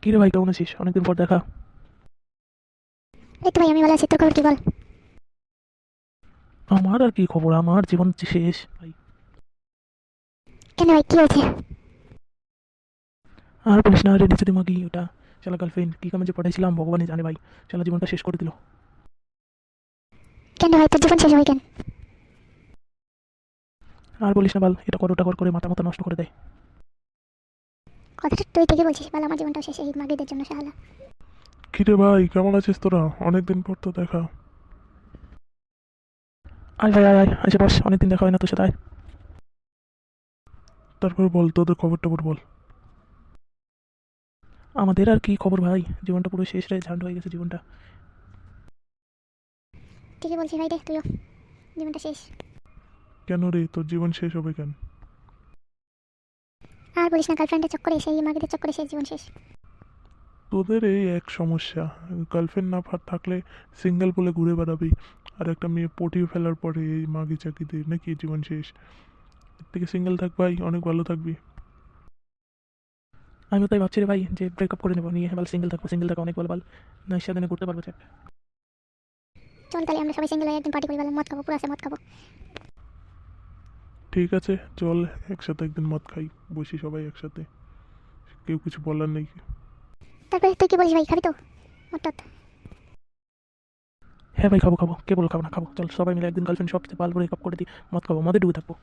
কি রে ভাই, কেমন আছিস? অনেকদিন পর দেখা। এই তো ভাই, আমি ভালো আছি। তোর খবর কি বল? আমার আর কি খবর, আমার জীবন শেষ ভাই। কেন ভাই, কি হয়েছে? আর বলিস না রে, নিচে দিমাগি ওটা শালা গার্লফ্রেন্ড কি কামে যে পড়াইছিলাম ভগবানই জানে ভাই। শালা জীবনটা শেষ করে দিল। কেন ভাই, তোর জীবন শেষ হয় কেন? আর বলিস না বাল, এটা কর ওটা কর করে মাথা মাথা নষ্ট করে দেয়। কথাটা তুই থেকে বলছিস বল, আমার জীবনটাও শেষ এই মাগিদের জন্য শালা। কিরে ভাই, কেমন আছিস তোরা? অনেকদিন পর তো দেখা। আয় ভাই, আয় আয় এসে বস, অনেকদিন দেখা হয় না তোর সাথে, আয়। তারপর বল, তোদের খবর টবর বল। আমাদের আর কি খবর ভাই, জীবনটা পুরো শেষ রে, ঝান্ড হয়ে গেছে জীবনটা। ঠিকই বলছিস ভাই রে, তুইও জীবনটা শেষ। কেন রে, তোর জীবন শেষ হবে কেন? আর বলিস না, গার্লফ্রেন্ডের চক্করে সেই মাগিদের চক্করে সেই জীবন শেষ। তোদের এই এক সমস্যা, গার্লফ্রেন্ড না থাকলে সিঙ্গেল বলে ঘুরে বেড়াবি, আর একটা মেয়ে পটিয়ে ফেলার পরে এই মাগি চাকিতে নাকি জীবন শেষ। এর থেকে সিঙ্গেল থাক ভাই, অনেক ভালো থাকবি। আমিও তাই ভাবছি রে ভাই, যে ব্রেকআপ করে নেবো, নিয়ে বাল সিঙ্গেল থাকবো, সিঙ্গেল থাকা অনেক ভালো বাল। না সাথে ঘুরতে পারবো চাপ। চল তাহলে আমরা সবাই সিঙ্গেল হয়ে একদিন পার্টি করি, ভালো মদ খাবো, পুরো আছে মদ খাবো। ঠিক আছে, চল একসাথে একদিন মদ খাই, বসি সবাই একসাথে, কেউ কিছু বলার নেই। তারপরে তুই কি বলিস ভাই, খাবি তো মদ টদ? হ্যাঁ ভাই, খাবো খাবো, কে বলো খাবো না, খাবো। চল সবাই মিলে একদিন গার্লফ্রেন্ড সব বাল ব্রেকআপ করে দিই, মদ খাবো, মদে ডুবে থাকবো।